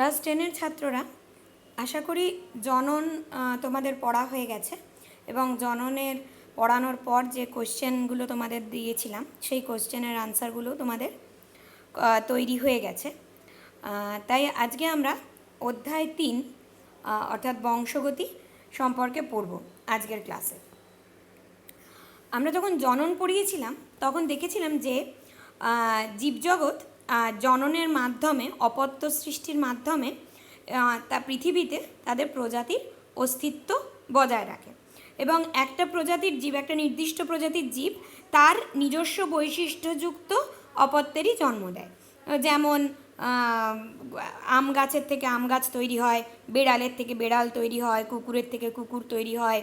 Class 10-এর ছাত্ররা, আশা করি জনন তোমাদের পড়া হয়ে গেছে এবং জননের পড়ানোর পর যে কোশ্চেনগুলো তোমাদের দিয়েছিলাম সেই কোশ্চেনের আনসারগুলো তোমাদের তৈরি হয়ে গেছে। তাই আজকে আমরা অধ্যায় 3 অর্থাৎ বংশগতি সম্পর্কে পড়ব আজকের ক্লাসে। আমরা যখন জনন পড়িয়েছিলাম তখন দেখেছিলাম যে জীবজগৎ জননের মাধ্যমে, অপত্য সৃষ্টির মাধ্যমে তা পৃথিবীতে তাদের প্রজাতির অস্তিত্ব বজায় রাখে এবং একটা প্রজাতির জীব, একটা নির্দিষ্ট প্রজাতির জীব তার নিজস্ব বৈশিষ্ট্যযুক্ত অপত্যেরই জন্ম দেয়। যেমন আম গাছের থেকে আম গাছ তৈরি হয়, বেড়ালের থেকে বেড়াল তৈরি হয়, কুকুরের থেকে কুকুর তৈরি হয়,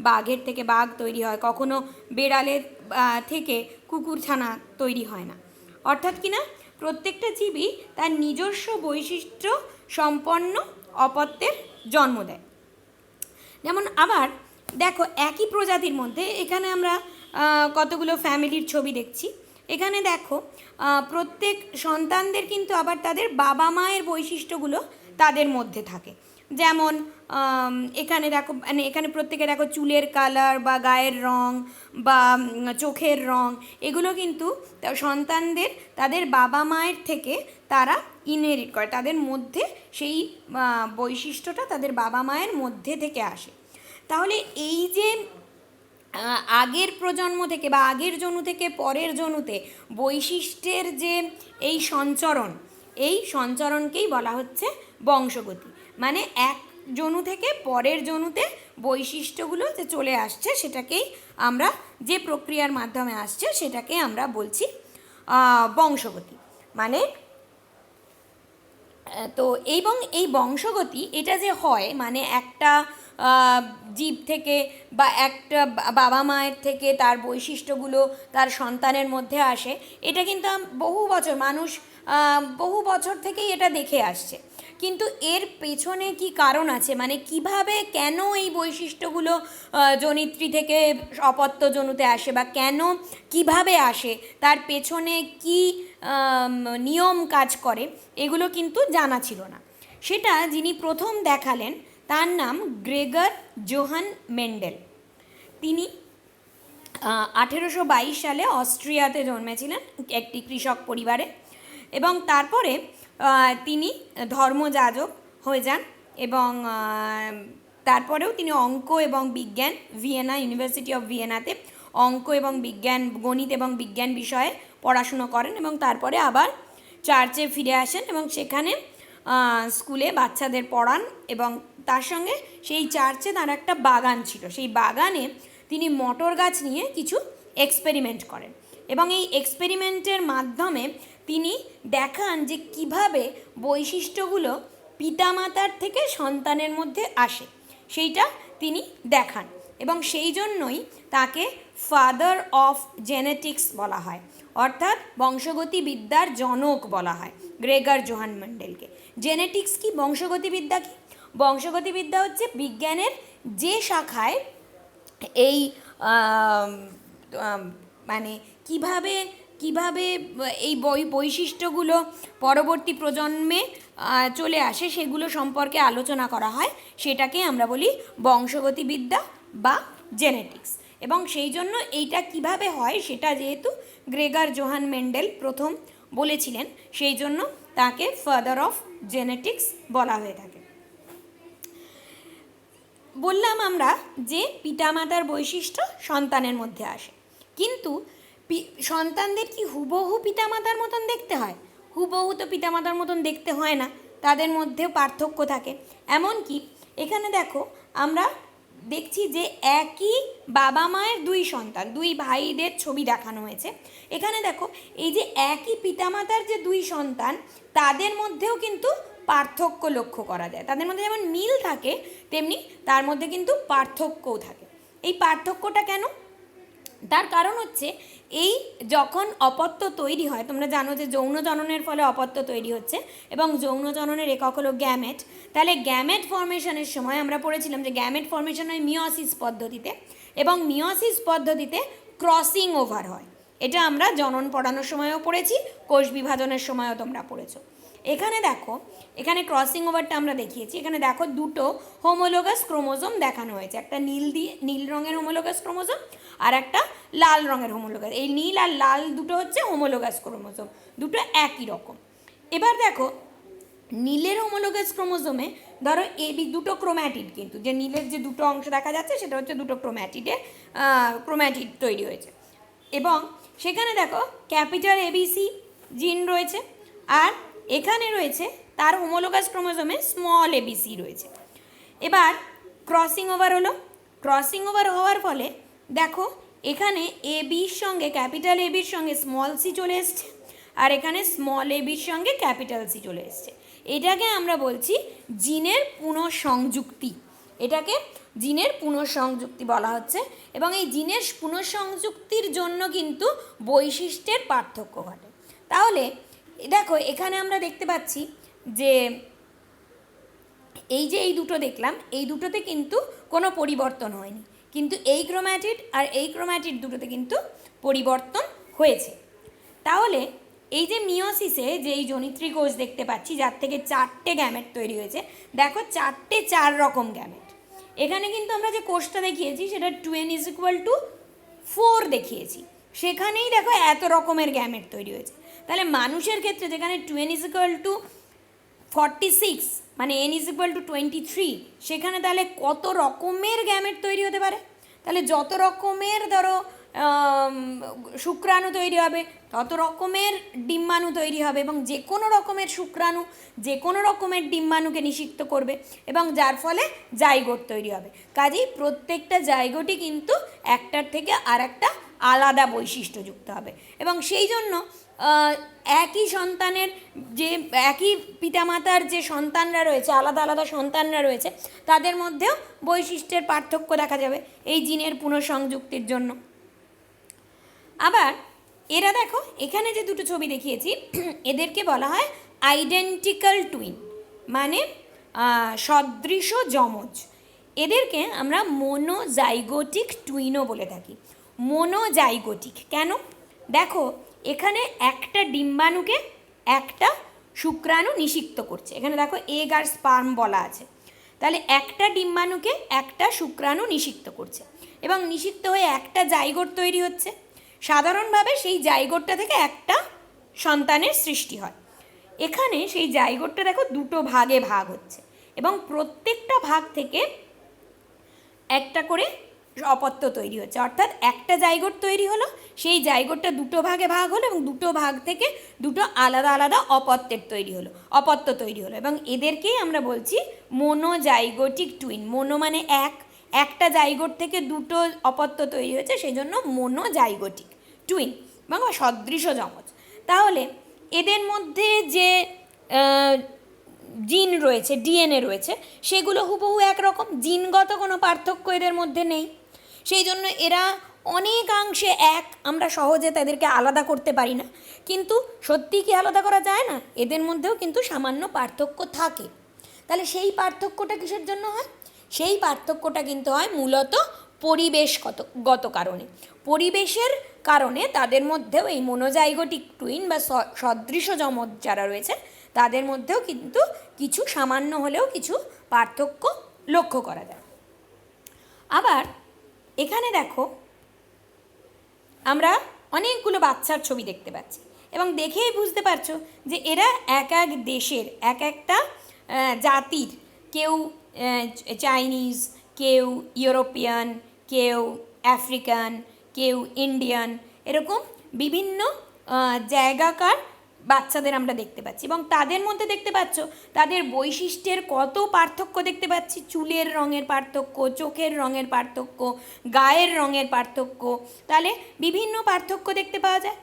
বাঘের থেকে বাঘ তৈরি হয়, কখনো বেড়ালের থেকে কুকুর ছানা তৈরি হয় না। অর্থাৎ কিনা প্রত্যেকটা জীবই তার নিজস্ব বৈশিষ্ট্য সম্পন্ন অপত্যের জন্ম দেয়। যেমন আবার দেখো, একই প্রজাতির মধ্যে এখানে আমরা কতগুলো ফ্যামিলির ছবি দেখছি। এখানে দেখো প্রত্যেক সন্তানদের কিন্তু আবার তাদের বাবা মায়ের বৈশিষ্ট্যগুলো তাদের মধ্যে থাকে। যেমন এখানে দেখো, মানে এখানে প্রত্যেকে দেখো চুলের কালার বা গায়ের রং বা চোখের রং, এগুলো কিন্তু সন্তানদের তাদের বাবা মায়ের থেকে তারা ইনহেরিট করে, তাদের মধ্যে সেই বৈশিষ্ট্যটা তাদের বাবা মায়ের মধ্যে থেকে আসে। তাহলে এই যে আগের প্রজন্ম থেকে বা আগের জনু থেকে পরের জনুতে বৈশিষ্ট্যের যে এই সঞ্চরণ, এই সঞ্চরণকেই বলা হচ্ছে বংশগতি। মানে এক জনু থেকে পরের জনুতে বৈশিষ্ট্যগুলো যে চলে আসছে, সেটাকেই আমরা, যে প্রক্রিয়ার মাধ্যমে আসছে সেটাকে আমরা বলছি বংশগতি। মানে তো এবং এই বংশগতি এটা যে হয়, মানে একটা জীব থেকে বা একটা বাবা মায়ের থেকে তার বৈশিষ্ট্যগুলো তার সন্তানের মধ্যে আসে, এটা কিন্তু মানুষ বহু বছর থেকেই এটা দেখে আসছে। কিন্তু এর পেছনে কি কারণ আছে, মানে কিভাবে, কেন এই বৈশিষ্ট্যগুলো জনিত্রী থেকে অপত্য জনুতে আসে বা কেন, কিভাবে আসে, তার পেছনে কি নিয়ম কাজ করে, এগুলো কিন্তু জানা ছিল না। সেটা যিনি প্রথম দেখালেন তার নাম গ্রেগর জোহান মেন্ডেল। তিনি 1822 সালে অস্ট্রিয়াতে জন্মেছিলেন একটি কৃষক পরিবারে এবং তারপরে তিনি ধর্মযাজক হয়ে যান এবং তারপরেও তিনি অঙ্ক এবং বিজ্ঞান, ভিয়েনা, ইউনিভার্সিটি অফ ভিয়েনাতে অঙ্ক এবং বিজ্ঞান, গণিত এবং বিজ্ঞান বিষয়ে পড়াশুনো করেন এবং তারপরে আবার চার্চে ফিরে আসেন এবং সেখানে স্কুলে বাচ্চাদের পড়ান এবং তার সঙ্গে সেই চার্চে তার একটা বাগান ছিল, সেই বাগানে তিনি মটর গাছ নিয়ে কিছু এক্সপেরিমেন্ট করেন এবং এই এক্সপেরিমেন্টের মাধ্যমে তিনি দেখান যে কিভাবে বৈশিষ্ট্যগুলো পিতামাতার থেকে সন্তানের মধ্যে আসে, সেইটা তিনি দেখান এবং সেই জন্যই তাকে ফাদার অফ জেনেটিক্স বলা হয়, অর্থাৎ বংশগতিবিদ্যার জনক বলা হয় গ্রেগর জোহান মেন্ডেলকে। জেনেটিক্স কি, বংশগতিবিদ্যা কি? বংশগতিবিদ্যা হচ্ছে বিজ্ঞানের যে শাখায় এই মানে কিভাবে কিভাবে এই বৈশিষ্ট্যগুলো পরবর্তী প্রজন্মে চলে আসে সেগুলো সম্পর্কে আলোচনা করা হয়, সেটাকে আমরা বলি বংশগতিবিদ্যা বা জেনেটিক্স। এবং সেই জন্য এইটা কিভাবে হয় সেটা যেহেতু গ্রেগর জোহান মেন্ডেল প্রথম বলেছিলেন, সেই জন্য তাকে ফাদার অফ জেনেটিক্স বলা হয়ে থাকে। বললাম আমরা যে পিতামাতার বৈশিষ্ট্য সন্তানের মধ্যে আসে, কিন্তু সন্তানদের কি হুবহু পিতামাতার মতন দেখতে হয়? হুবহু তো পিতামাতার মতন দেখতে হয় না, তাদের মধ্যেও পার্থক্য থাকে। এমনকি এখানে দেখো, আমরা দেখছি যে একই বাবা মায়ের দুই সন্তান, দুই ভাইদের ছবি দেখানো হয়েছে। এখানে দেখো, এই যে একই পিতামাতার যে দুই সন্তান, তাদের মধ্যেও কিন্তু পার্থক্য লক্ষ্য করা যায়। তাদের মধ্যে যেমন মিল থাকে, তেমনি তার মধ্যে কিন্তু পার্থক্যও থাকে। এই পার্থক্যটা কেন? তার কারণ হচ্ছে, এই যখন অপত্য তৈরি হয়, তোমরা জানো যে যৌন জননের ফলে অপত্য তৈরি হচ্ছে এবং যৌন জননের একক হলো গ্যামেট। তাহলে গ্যামেট ফর্মেশনের সময় আমরা পড়েছিলাম যে গ্যামেট ফর্মেশন হয় মিওসিস পদ্ধতিতে এবং মিওসিস পদ্ধতিতে ক্রসিং ওভার হয়। এটা আমরা জনন পড়ানোর সময়ও পড়েছি, কোষ বিভাজনের সময়ও তোমরা পড়েছো। এখানে দেখো, এখানে ক্রসিং ওভারটা আমরা দেখিয়েছি। এখানে দেখো দুটো হোমোলোগাস ক্রোমোজোম দেখানো হয়েছে, একটা নীল রঙের হোমোলোগাস ক্রোমোজোম আর একটা লাল রঙের হোমোলোগাস। এই নীল আর লাল দুটো হচ্ছে হোমোলোগাস ক্রোমোজোম, দুটো একই রকম। এবার দেখো নীলের হোমোলোগাস ক্রোমোজোমে ধরো এবি দুটো ক্রোম্যাটিড, কিন্তু যে নীলের যে দুটো অংশ দেখা যাচ্ছে সেটা হচ্ছে দুটো ক্রোম্যাটিড তৈরি হয়েছে। এবং সেখানে দেখো ক্যাপিটাল এবিসি জিন রয়েছে, আর এখানে রয়েছে তার হোমোলোগাস ক্রোমোজোমে স্মল এবিসি রয়েছে। এবার ক্রসিং ওভার হলো, ক্রসিং ওভার হওয়ার ফলে দেখো এখানে এবির সঙ্গে ক্যাপিটাল এবির সঙ্গে স্মল সি চলে এসছে, আর এখানে স্মল এবির সঙ্গে ক্যাপিটাল সি চলে এসছে। এটাকে আমরা বলছি জিনের পুনঃসংযুক্তি, এটাকে জিনের পুনঃসংযুক্তি বলা হচ্ছে। এবং এই জিনের পুনঃসংযুক্তির জন্য কিন্তু বৈশিষ্ট্যের পার্থক্য ঘটে। তাহলে দেখো এখানে আমরা দেখতে পাচ্ছি যে এই যে এই দুটো দেখলাম, এই দুটোতে কিন্তু কোনো পরিবর্তন হয়নি, কিন্তু এই ক্রোম্যাটিড আর এই ক্রোম্যাটিড দুটোতে কিন্তু পরিবর্তন হয়েছে। তাহলে এই যে মিওসিসে যে এই জনিত্রী কোষ দেখতে পাচ্ছি, যার থেকে 4টে গ্যামেট তৈরি হয়েছে, দেখো 4টে 4 রকম গ্যামেট। এখানে কিন্তু আমরা যে কোষটা দেখিয়েছি সেটা 2n=4 দেখিয়েছি, সেখানেই দেখো এত রকমের গ্যামেট তৈরি হয়েছে। তাহলে মানুষের ক্ষেত্রে যেখানে 2n=46 মানে n=23, সেখানে তাহলে কত রকমের গ্যামেট তৈরি হতে পারে? তাহলে যত রকমের ধরো শুক্রাণু তৈরি হবে, তত রকমের ডিম্বাণু তৈরি হবে, এবং যে কোনো রকমের শুক্রাণু যে কোনো রকমের ডিম্বাণুকে নিষিক্ত করবে, এবং যার ফলে জাইগোট তৈরি হবে। কাজেই প্রত্যেকটা জাইগোটই কিন্তু একটার থেকে আর একটা আলাদা বৈশিষ্ট্যযুক্ত হবে। এবং সেই জন্য একই সন্তানের যে একই পিতামাতার যে সন্তানরা রয়েছে, আলাদা আলাদা সন্তানরা রয়েছে, তাদের মধ্যেও বৈশিষ্ট্যের পার্থক্য দেখা যাবে এই জিনের পুনঃসংযুক্তির জন্য। আবার এরা দেখো এখানে যে দুটো ছবি দেখিয়েছি, এদেরকে বলা হয় আইডেন্টিক্যাল টুইন, মানে সদৃশ যমজ। এদেরকে আমরা মোনোজাইগোটিক টুইনও বলে থাকি। মোনোজাইগোটিক কেন? দেখো এখানে একটা ডিম্বাণুকে একটা শুক্রাণু নিষিক্ত করছে, এখানে দেখো এগ আর স্পার্ম বলা আছে। তাহলে একটা ডিম্বাণুকে একটা শুক্রাণু নিষিক্ত করছে, এবং নিষিক্ত হয়ে একটা জাইগোট তৈরি হচ্ছে। সাধারণভাবে সেই জাইগোটটা থেকে একটা সন্তানের সৃষ্টি হয়। এখানে সেই জাইগোটটা দেখো দুটো ভাগে ভাগ হচ্ছে, এবং প্রত্যেকটা ভাগ থেকে একটা করে অপত্য তৈরি হচ্ছে। অর্থাৎ একটা জাইগোট তৈরি হলো, সেই জাইগোটটা দুটো ভাগে ভাগ হলো, এবং দুটো ভাগ থেকে দুটো আলাদা আলাদা অপত্য তৈরি হলো, এবং এদেরকেই আমরা বলছি মোনোজাইগোটিক টুইন। মোনো মানে একটা জাইগোট থেকে দুটো অপত্য তৈরি হয়েছে, সেই জন্য মোনোজাইগোটিক টুইন এবং সদৃশ যমজ। তাহলে এদের মধ্যে যে জিন রয়েছে, ডিএনএ রয়েছে, সেগুলো হুবহু একরকম, জিনগত কোনো পার্থক্য এদের মধ্যে নেই। সেই জন্য এরা অনেকাংশে এক, আমরা সহজে তাদেরকে আলাদা করতে পারি না। কিন্তু সত্যি কি আলাদা করা যায় না? এদের মধ্যেও কিন্তু সামান্য পার্থক্য থাকে। তাহলে সেই পার্থক্যটা কিসের জন্য হয়? সেই পার্থক্যটা কিন্তু হয় মূলত পরিবেশগত কারণে। পরিবেশের কারণে তাদের মধ্যেও এই মোনোজাইগোটিক টুইন বা সদৃশ যমজ যারা রয়েছে, তাদের মধ্যেও কিন্তু কিছু সামান্য হলেও কিছু পার্থক্য লক্ষ্য করা যায়। আবার এখানে দেখো আমরা অনেকগুলো বাচ্চার ছবি দেখতে পাচ্ছি, এবং দেখেই বুঝতে পারছো যে এরা এক এক দেশের এক একটা জাতির, কেউ চাইনিজ, কেউ ইউরোপিয়ান, কেউ আফ্রিকান, কেউ ইন্ডিয়ান, এরকম বিভিন্ন জায়গাকার বাচ্চাদের আমরা দেখতে পাচ্ছি। এবং তাদের মধ্যে দেখতে পাচ্ছ তাদের বৈশিষ্ট্যের কত পার্থক্য দেখতে পাচ্ছি। চুলের রঙের পার্থক্য, চোখের রঙের পার্থক্য, গায়ের রঙের পার্থক্য, তাহলে বিভিন্ন পার্থক্য দেখতে পাওয়া যায়।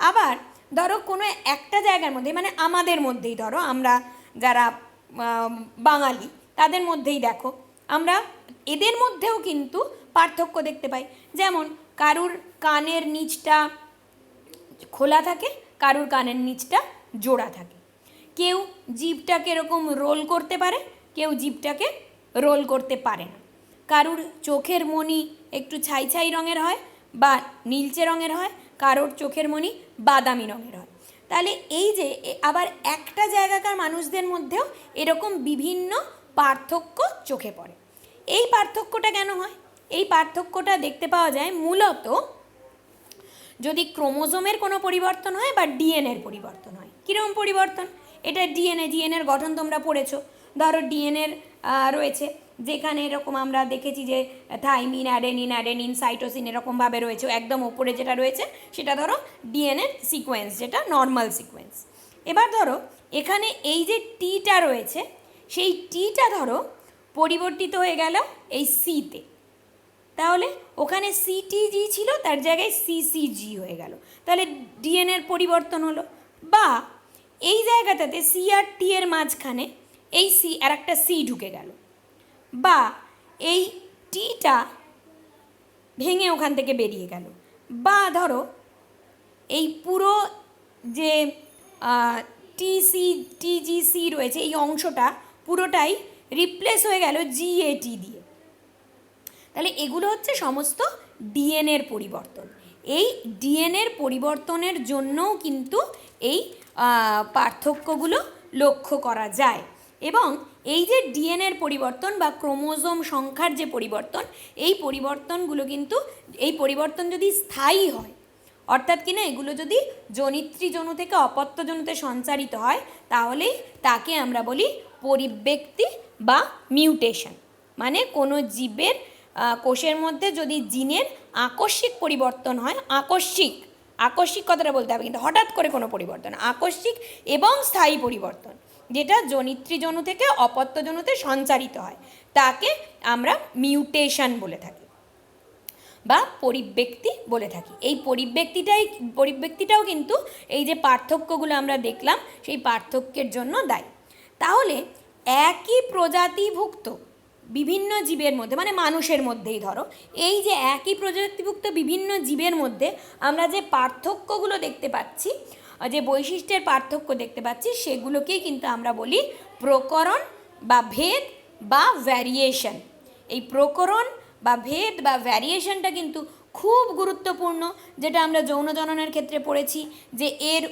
আবার ধরো কোনো একটা জায়গার মধ্যে, মানে আমাদের মধ্যেই ধরো আমরা যারা বাঙালি, তাদের মধ্যেই দেখো আমরা এদের মধ্যেও কিন্তু পার্থক্য দেখতে পাই। যেমন কারুর কানের নিচটা খোলা থাকে, কারুর কানের নিচটা জোড়া থাকে। কেউ জিভটাকে এরকম রোল করতে পারে, কেউ জিভটাকে রোল করতে পারে না। কারুর চোখের মণি একটু ছাই ছাই রঙের হয় বা নীলচে রঙের হয়, কারোর চোখের মণি বাদামি রঙের হয়। তাহলে এই যে আবার একটা জায়গাকার মানুষদের মধ্যেও এরকম বিভিন্ন পার্থক্য চোখে পড়ে। এই পার্থক্যটা কেন হয়? এই পার্থক্যটা দেখতে পাওয়া যায় মূলত যদি ক্রোমোজোমের কোনো পরিবর্তন হয় বা ডিএনএর পরিবর্তন হয়। কীরকম পরিবর্তন? এটা ডিএনএর গঠন তোমরা পড়েছো। ধরো ডিএনএর রয়েছে, যেখানে এরকম আমরা দেখেছি যে থাইমিন, অ্যাডেনিন, সাইটোসিন এরকমভাবে রয়েছে। একদম ওপরে যেটা রয়েছে সেটা ধরো ডিএনএর সিকোয়েন্স, যেটা নর্মাল সিকোয়েন্স। এবার ধরো এখানে এই যে টিটা রয়েছে, সেই টিটা ধরো পরিবর্তিত হয়ে গেল এই সিতে। তাহলে ওখানে সিটিজি ছিল, তার জায়গায় সিসিজি হয়ে গেল। তাহলে ডিএনএর পরিবর্তন হলো। বা এই জায়গাটাতে সি আর টি এর মাঝখানে এই সি আর একটা সি ঢুকে গেল। বা এই টিটা ভেঙে ওখান থেকে বেরিয়ে গেল। বা ধরো এই পুরো যে টিজিসি রয়েছে, এই অংশটা পুরোটাই রিপ্লেস হয়ে গেল জিএটি দিয়ে। তাহলে এগুলো হচ্ছে সমস্ত ডিএনএর পরিবর্তন। এই ডিএনএর পরিবর্তনের জন্যও কিন্তু এই পার্থক্যগুলো লক্ষ্য করা যায়। এবং এই যে ডিএনএর পরিবর্তন বা ক্রোমোজোম সংখ্যার যে পরিবর্তন, এই পরিবর্তনগুলো কিন্তু, এই পরিবর্তন যদি স্থায়ী হয়, অর্থাৎ কিনা এগুলো যদি জনিত্রী জনু থেকে অপত্য জনুতে সঞ্চারিত হয়, তাহলেই তাকে আমরা বলি পরিব্যক্তি বা মিউটেশন। মানে কোনো জীবের কোষের মধ্যে যদি জিনের আকস্মিক পরিবর্তন হয়, আকস্মিক কথাটা বলতে হবে কিন্তু হঠাৎ করে কোনো পরিবর্তন, আকস্মিক এবং স্থায়ী পরিবর্তন, যেটা জনিত্রী জনু থেকে অপত্য জনুতে সঞ্চারিত হয়, তাকে আমরা মিউটেশন বলে থাকি বা পরিব্যক্তি বলে থাকি। এই পরিব্যক্তিটাও কিন্তু এই যে পার্থক্যগুলো আমরা দেখলাম, সেই পার্থক্যের জন্য দায়ী। তাহলে একই প্রজাতিভুক্ত বিভিন্ন জীবের মধ্যে, মানে মানুষের মধ্যেই ধরো, এই যে একই প্রজাতিভুক্ত বিভিন্ন জীবের মধ্যে আমরা যে পার্থক্যগুলো দেখতে পাচ্ছি, যে বৈশিষ্ট্যের পার্থক্য দেখতে পাচ্ছি, সেগুলোকেই কিন্তু আমরা বলি প্রকরণ বা ভেদ বা ভ্যারিয়েশন। এই প্রকরণ বা ভেদ বা ভ্যারিয়েশনটা কিন্তু খুব গুরুত্বপূর্ণ, যেটা আমরা যৌন জননের ক্ষেত্রে পড়েছি, যে এর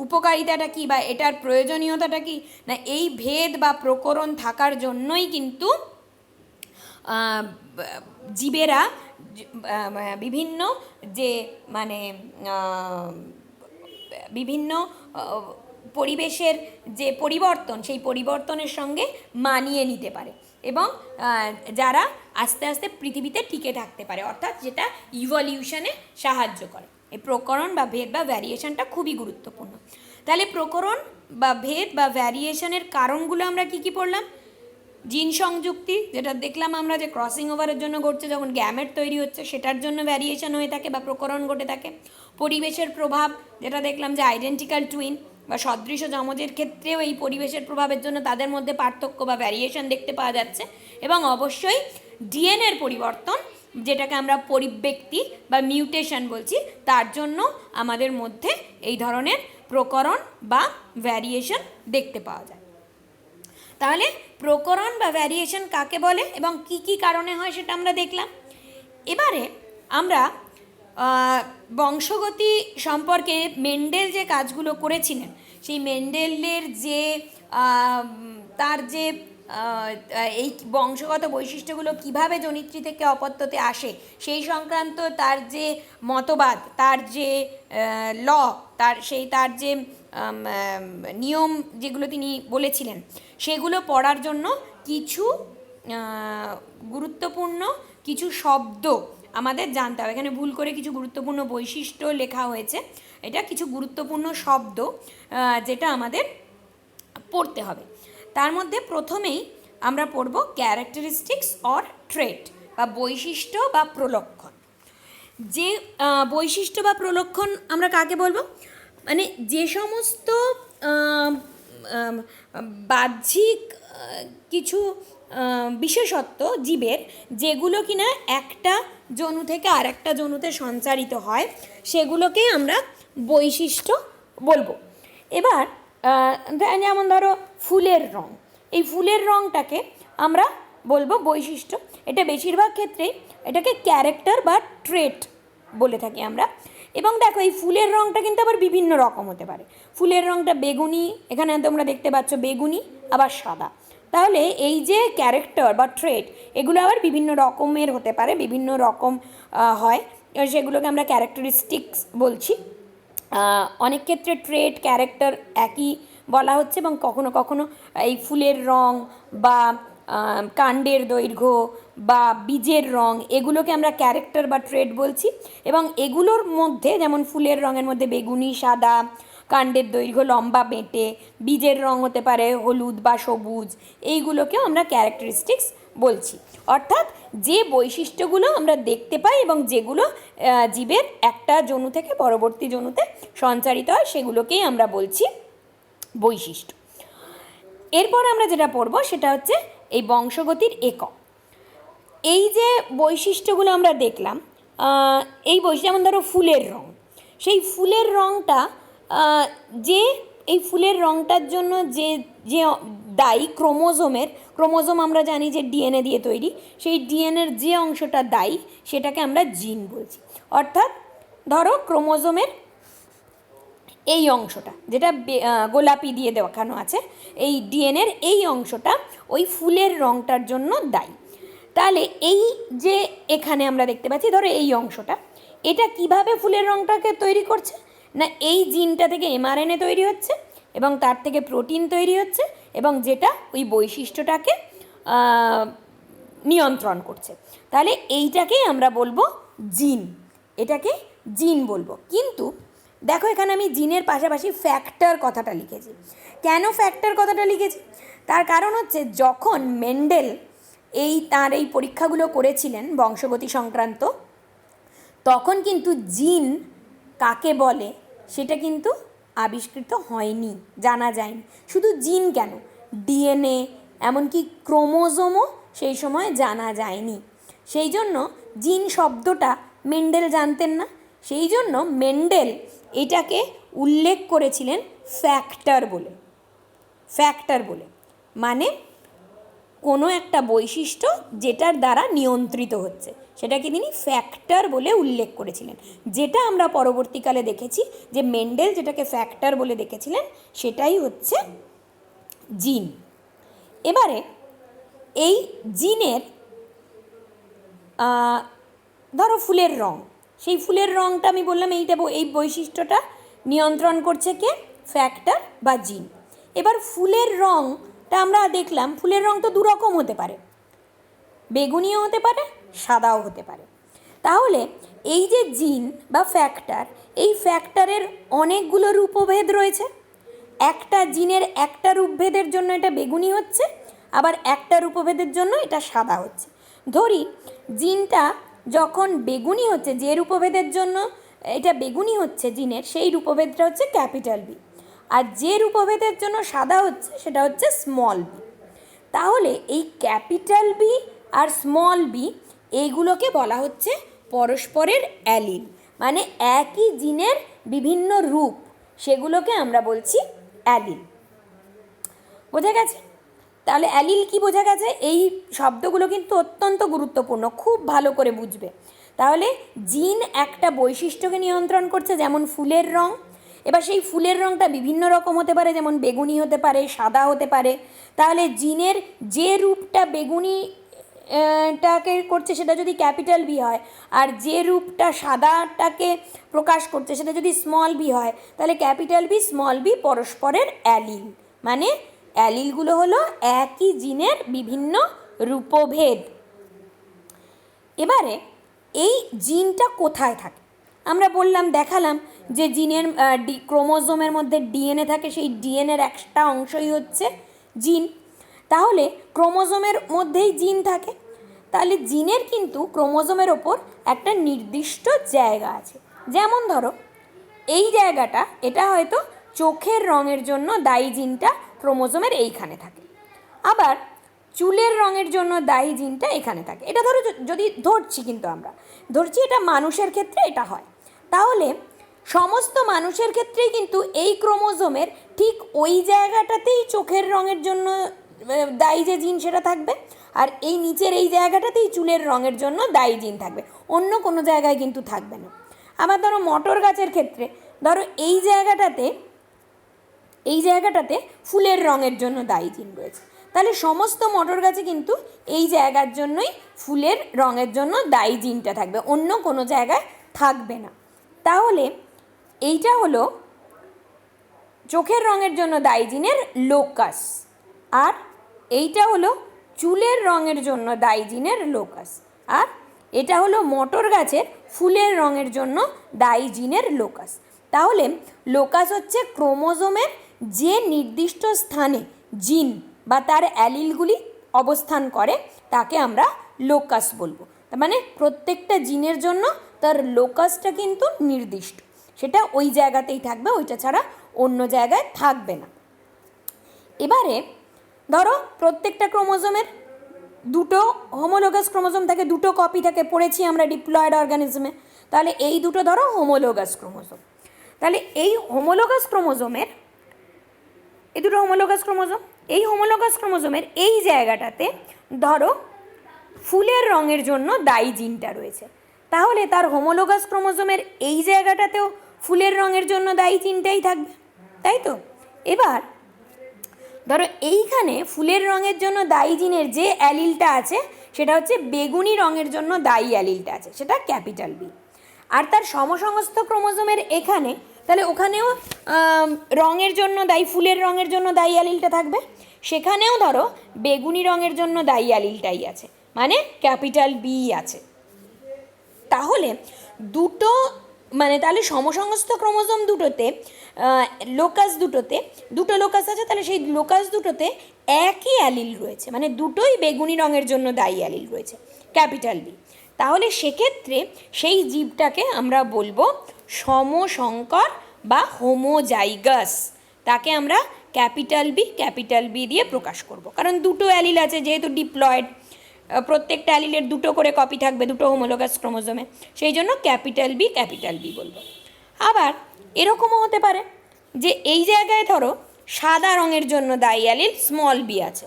উপকারিতাটা কী বা এটার প্রয়োজনীয়তাটা কী। না, এই ভেদ বা প্রকরণ থাকার জন্যই কিন্তু জীবেরা বিভিন্ন যে মানে বিভিন্ন পরিবেশের যে পরিবর্তন, সেই পরিবর্তনের সঙ্গে মানিয়ে নিতে পারে এবং যারা আস্তে আস্তে পৃথিবীতে টিকে থাকতে পারে, অর্থাৎ যেটা ইভলিউশনে সাহায্য করে। এই প্রকরণ বা ভেদ বা ভ্যারিয়েশনটা খুবই গুরুত্বপূর্ণ। তাহলে প্রকরণ বা ভেদ বা ভ্যারিয়েশনের কারণগুলো আমরা কী কী পড়লাম? জিন সংযুক্তি, যেটা দেখলাম আমরা যে ক্রসিং ওভারের জন্য ঘটছে, যখন গ্যামেট তৈরি হচ্ছে সেটার জন্য ভ্যারিয়েশন হয়ে থাকে বা প্রকরণ ঘটে থাকে। পরিবেশের প্রভাব, যেটা দেখলাম যে আইডেন্টিক্যাল টুইন বা সদৃশ যমজের ক্ষেত্রেও এই পরিবেশের প্রভাবের জন্য তাদের মধ্যে পার্থক্য বা ভ্যারিয়েশন দেখতে পাওয়া যাচ্ছে। এবং অবশ্যই ডিএনএর পরিবর্তন, যেটাকে আমরা পরিব্যক্তি বা মিউটেশন বলছি, তার জন্য আমাদের মধ্যে এই ধরনের প্রকরণ বা ভ্যারিয়েশন দেখতে পাওয়া যায়। তাহলে প্রকরণ বা ভ্যারিয়েশন কাকে বলে এবং কি কি কারণে হয় সেটা আমরা দেখলাম। এবারে আমরা বংশগতি সম্পর্কে মেন্ডেল যে কাজগুলো করেছিলেন, সেই মেন্ডেলের যে তার যে এই বংশগত বৈশিষ্ট্যগুলো কিভাবে জনিত্রী থেকে অপত্যতে আসে, সেই সংক্রান্ত তার যে মতবাদ, তার যে তার যে নিয়ম যেগুলো তিনি বলেছিলেন, সেগুলো পড়ার জন্য কিছু গুরুত্বপূর্ণ কিছু শব্দ আমাদের জানতে হবে। এখানে ভুল করে কিছু গুরুত্বপূর্ণ বৈশিষ্ট্য লেখা হয়েছে, এটা কিছু গুরুত্বপূর্ণ শব্দ যেটা আমাদের পড়তে হবে। তার মধ্যে প্রথমেই আমরা পড়ব ক্যারেক্টারিস্টিক্স অর ট্রেট বা বৈশিষ্ট্য বা প্রলক্ষণ। যে বৈশিষ্ট্য বা প্রলক্ষণ আমরা কাকে বলবো? মানে যে সমস্ত বাহ্যিক কিছু বিশেষত্ব জীবের, যেগুলো কিনা একটা জনু থেকে আরেকটা জনুতে সঞ্চারিত হয়, সেগুলোকেই আমরা বৈশিষ্ট্য বলবো। এবার যেমন ধরো ফুলের রং, এই ফুলের রংটাকে আমরা বলবো বৈশিষ্ট্য। এটা বেশিরভাগ ক্ষেত্রেই এটাকে ক্যারেক্টার বা ট্রেট বলে থাকি আমরা। এবং দেখো এই ফুলের রঙটা কিন্তু আবার বিভিন্ন রকম হতে পারে। ফুলের রঙটা বেগুনি, এখানে তোমরা দেখতে পাচ্ছ বেগুনি, আবার সাদা। তাহলে এই যে ক্যারেক্টার বা ট্রেট, এগুলো আবার বিভিন্ন রকমের হতে পারে, বিভিন্ন রকম হয়, সেগুলোকে আমরা ক্যারেক্টারিস্টিক্স বলছি। অনেক ক্ষেত্রে ট্রেট ক্যারেক্টার একই বলা হচ্ছে, এবং কখনো কখনো এই ফুলের রং বা কাণ্ডের দৈর্ঘ্য বা বীজের রং, এগুলোকে আমরা ক্যারেক্টার বা ট্রেট বলছি। এবং এগুলোর মধ্যে যেমন ফুলের রঙের মধ্যে বেগুনি, সাদা, কাণ্ডের দৈর্ঘ্য লম্বা বেঁটে, বীজের রং হতে পারে হলুদ বা সবুজ, এইগুলোকেও আমরা ক্যারেক্টারিস্টিক্স বলছি। অর্থাৎ যে বৈশিষ্ট্যগুলো আমরা দেখতে পাই এবং যেগুলো জীবের একটা জনু থেকে পরবর্তী জনুতে সঞ্চারিত হয়, সেগুলোকেই আমরা বলছি বৈশিষ্ট্য। এরপর আমরা যেটা পড়ব সেটা হচ্ছে এই বংশগতির একক। এই যে বৈশিষ্ট্যগুলো আমরা দেখলাম, এই বৈশিষ্ট্য যেমন ধরো ফুলের রং, সেই ফুলের রংটা যে এই ফুলের রংটার জন্য যে যে দায়ী ক্রোমোজোম আমরা জানি যে ডিএনএ দিয়ে তৈরি, সেই ডিএনএর যে অংশটা দায়ী সেটাকে আমরা জিন বলছি। অর্থাৎ ধরো ক্রোমোজোমের এই অংশটা যেটা গোলাপি দিয়ে দেখানো আছে, এই ডিএনএর এই অংশটা ওই ফুলের রংটার জন্য দায়ী। তাহলে এই যে এখানে আমরা দেখতে পাচ্ছি, ধরো এই অংশটা, এটা কিভাবে ফুলের রংটাকে তৈরি করছে না, এই জিনটা থেকে এমআরএনএ তৈরি হচ্ছে এবং তার থেকে প্রোটিন তৈরি হচ্ছে, এবং যেটা ওই বৈশিষ্ট্যটাকে নিয়ন্ত্রণ করছে। তাহলে এইটাকেই আমরা বলবো জিন, এটাকে জিন বলবো। কিন্তু দেখো এখানে আমি জিনের পাশাপাশি ফ্যাক্টর কথাটা লিখেছি। কেন ফ্যাক্টর কথাটা লিখেছি? তার কারণ হচ্ছে যখন মেন্ডেল তার এই পরীক্ষাগুলো করেছিলেন বংশগতি সংক্রান্ত, তখন কিন্তু জিন কাকে বলে সেটা কিন্তু আবিষ্কৃত হয়নি, জানা যায়নি। শুধু জিন কেন, ডিএনএ এমনকি ক্রোমোজোমও সেই সময় জানা যায়নি। সেই জন্য জিন শব্দটা মেন্ডেল জানতেন না। সেই জন্য মেন্ডেল এটাকে উল্লেখ করেছিলেন ফ্যাক্টর বলে, মানে কোনো একটা বৈশিষ্ট্য যেটার দ্বারা নিয়ন্ত্রিত হচ্ছে সেটাকে তিনি ফ্যাক্টর বলে উল্লেখ করেছিলেন। যেটা আমরা পরবর্তীকালে দেখেছি যে মেন্ডেল যেটাকে ফ্যাক্টর বলে দেখেছিলেন সেটাই হচ্ছে জিন। এবারে এই জিনের ধরো ফুলের রং, সেই ফুলের রংটা আমি বললাম এই বৈশিষ্ট্যটা নিয়ন্ত্রণ করছে কে? ফ্যাক্টর বা জিন। এবার ফুলের রংটা আমরা দেখলাম, ফুলের রং তো দুরকম হতে পারে, বেগুনিও হতে পারে, সাদাও হতে পারে। তাহলে এই যে জিন বা ফ্যাক্টর, এই ফ্যাক্টরের অনেকগুলো রূপভেদ রয়েছে। একটা জিনের একটা রূপভেদের জন্য এটা বেগুনি হচ্ছে, আবার একটা রূপভেদের জন্য এটা সাদা হচ্ছে। ধরি জিনটা যখন বেগুনি হচ্ছে, যে রূপভেদের জন্য এটা বেগুনি হচ্ছে জিনের, সেই রূপভেদটা হচ্ছে ক্যাপিটাল বি, আর যে রূপভেদের জন্য সাদা হচ্ছে সেটা হচ্ছে স্মল বি। তাহলে এই ক্যাপিটাল বি আর স্মল বি এইগুলোকে বলা হচ্ছে পরস্পরের অ্যালিল, মানে একই জিনের বিভিন্ন রূপ, সেগুলোকে আমরা বলছি অ্যালিল। বোঝা গেছে? তাহলে অ্যালিল কি বোঝা গেছে? এই শব্দগুলো কিন্তু অত্যন্ত গুরুত্বপূর্ণ, খুব ভালো করে বুঝবে। তাহলে জিন একটা বৈশিষ্ট্যকে নিয়ন্ত্রণ করছে, যেমন ফুলের রং। এবার সেই ফুলের রংটা বিভিন্ন রকম হতে পারে, যেমন বেগুনি হতে পারে, সাদা হতে পারে। তাহলে জিনের যে রূপটা বেগুনি টাকে করছে সেটা যদি ক্যাপিটাল বি হয়, আর যে রূপটা সাদাটাকে প্রকাশ করছে সেটা যদি স্মল বি হয়, তাহলে ক্যাপিটাল বি স্মল বি পরস্পরের অ্যালিল, মানে অ্যালিলগুলো হলো একই জিনের বিভিন্ন রূপভেদ। এবারে এই জিনটা কোথায় থাকে? আমরা দেখালাম যে জিনের ক্রোমোজোমের মধ্যে ডিএনএ থাকে, সেই ডিএনএর একটা অংশই হচ্ছে জিন। তাহলে ক্রোমোজোমের মধ্যেই জিন থাকে। তাহলে জিনের কিন্তু ক্রোমোজোমের ওপর একটা নির্দিষ্ট জায়গা আছে। যেমন ধরো এই জায়গাটা, এটা হয়তো চোখের রঙের জন্য দায়ী জিনটা ক্রোমোজোমের এইখানে থাকে, আবার চুলের রঙের জন্য দায়ী জিনটা এখানে থাকে। এটা ধরো যদি ধরছি, কিন্তু আমরা ধরছি এটা মানুষের ক্ষেত্রে এটা হয়। তাহলে সমস্ত মানুষের ক্ষেত্রেই কিন্তু এই ক্রোমোজোমের ঠিক ওই জায়গাটাতেই চোখের রঙের জন্য দায়ী যে জিন সেটা থাকবে, আর এই নিচের এই জায়গাটাতেই চুলের রঙের জন্য দায়ী জিন থাকবে, অন্য কোনো জায়গায় কিন্তু থাকবে না। আবার ধরো মটর গাছের ক্ষেত্রে ধরো এই জায়গাটাতে ফুলের রঙের জন্য দায়ী জিন রয়েছে, তাহলে সমস্ত মটর গাছে কিন্তু এই জায়গার জন্যই ফুলের রঙের জন্য দায়ী জিনটা থাকবে, অন্য কোনো জায়গায় থাকবে না। তাহলে এইটা হলো চোখের রঙের জন্য দায়ী জিনের লোকাস, আর এইটা হলো চুলের রঙের জন্য দায়ী জিনের লোকাস, আর এটা হলো মটর গাছের ফুলের রঙের জন্য দায়ী জিনের লোকাস। তাহলে লোকাস হচ্ছে ক্রোমোজোমের যে নির্দিষ্ট স্থানে জিন বা তার অ্যালিলগুলি অবস্থান করে তাকে আমরা লোকাস বলবো। তার মানে প্রত্যেকটা জিনের জন্য তার লোকাসটা কিন্তু নির্দিষ্ট, সেটা ওই জায়গাতেই থাকবে, ওইটা ছাড়া অন্য জায়গায় থাকবে না। এবারে ধরো প্রত্যেকটা ক্রোমোজোমের দুটো হোমোলোগাস ক্রোমোজোম থাকে, দুটো কপি থাকে, পড়েছি আমরা ডিপ্লয়েড অর্গানিজমে। তাহলে এই দুটো ধরো হোমোলোগাস ক্রোমোজোম। তাহলে এই হোমোলোগাস ক্রোমোজোমের এই দুটো হোমোলোগাস ক্রোমোজোমের এই জায়গাটাতে ধরো ফুলের রঙের জন্য দায়ী জিনটা রয়েছে, তাহলে তার হোমোলোগাস ক্রোমোজোমের এই জায়গাটাতেও ফুলের রঙের জন্য দায়ী জিনটাই থাকবে, তাই তো? এবার ধরো এইখানে ফুলের রঙের জন্য দায়ী জিনের যে অ্যালিলটা আছে সেটা হচ্ছে বেগুনি রঙের জন্য দায়ী অ্যালিলটা আছে, সেটা ক্যাপিটাল বি। আর তার সমসমস্ত ক্রোমোজোমের এখানে, তাহলে ওখানেও রঙের জন্য দায়ী, ফুলের রঙের জন্য দায়ী অ্যালিলটা থাকবে, সেখানেও ধরো বেগুনি রঙের জন্য দায়ী অ্যালিলটাই আছে, মানে ক্যাপিটাল বি আছে। তাহলে তাহলে সমসমস্ত ক্রোমোজোম দুটোতে দুটো লোকাস আছে, তাহলে সেই লোকাস দুটোতে একই অ্যালিল রয়েছে, মানে দুটোই বেগুনি রঙের জন্য দায়ী অ্যালিল রয়েছে, ক্যাপিটাল বি। তাহলে সেক্ষেত্রে সেই জীবটাকে আমরা বলবো সমসংকর বা হোমোজাইগাস, তাকে আমরা ক্যাপিটাল বি দিয়ে প্রকাশ করব, কারণ দুটো অ্যালিল আছে, যেহেতু ডিপ্লয়েড, প্রত্যেকটা অ্যালিলের দুটো করে কপি থাকবে দুটো হোমোলোগাস ক্রোমোজোমে, সেই জন্য ক্যাপিটাল বি বলবো। আবার এরকমও হতে পারে যে এই জায়গায় ধরো সাদা রঙের জন্য দায়ী অ্যালিল স্মল বি আছে,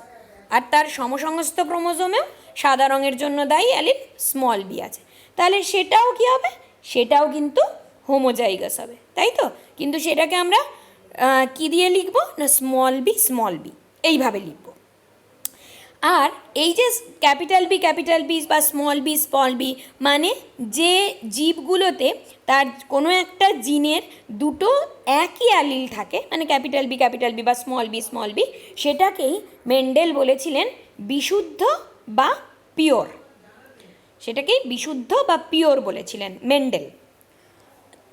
আর তার সমসমস্ত ক্রোমোজোমেও সাদা রঙের জন্য দায়ী অ্যালিল স্মল বি আছে, তাহলে সেটাও কী হবে? সেটাও কিন্তু হোমোজাইগাস হবে, তাই তো? কিন্তু সেটাকে আমরা কী দিয়ে লিখবো না স্মল বি এইভাবে লিখবো। আর এই যে ক্যাপিটাল বি বা স্মল বি মানে যে জীবগুলোতে তার কোনো একটা জিনের দুটো একই অ্যালিল থাকে, মানে ক্যাপিটাল বি বা স্মল বি, সেটাকেই মেন্ডেল বলেছিলেন বিশুদ্ধ বা পিওর, সেটাকেই বিশুদ্ধ বা পিওর বলেছিলেন মেন্ডেল।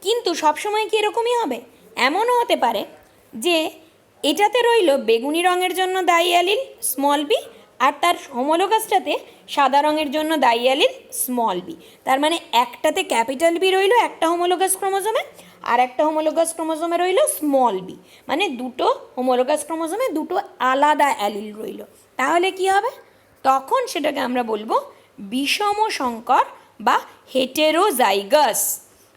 কিন্তু সবসময় কি এরকমই হবে? এমনও হতে পারে যে এটাতে রইল বেগুনি রঙের জন্য দায়ী অ্যালিল স্মল বি, আর তার হোমোলোগাসটাতে সাদা রঙের জন্য দায়ী অ্যালিল স্মল বি। তার মানে একটাতে ক্যাপিটাল বি রইল একটা হোমোলোগাস ক্রোমোজোমে, আর একটা হোমোলোগাস ক্রোমোজোমে রইল স্মল বি, মানে দুটো হোমোলোগাস ক্রোমোজোমে দুটো আলাদা অ্যালিল রইল। তাহলে কি হবে? তখন সেটাকে আমরা বলবো বিষম সংকর বা হেটেরোজাইগাস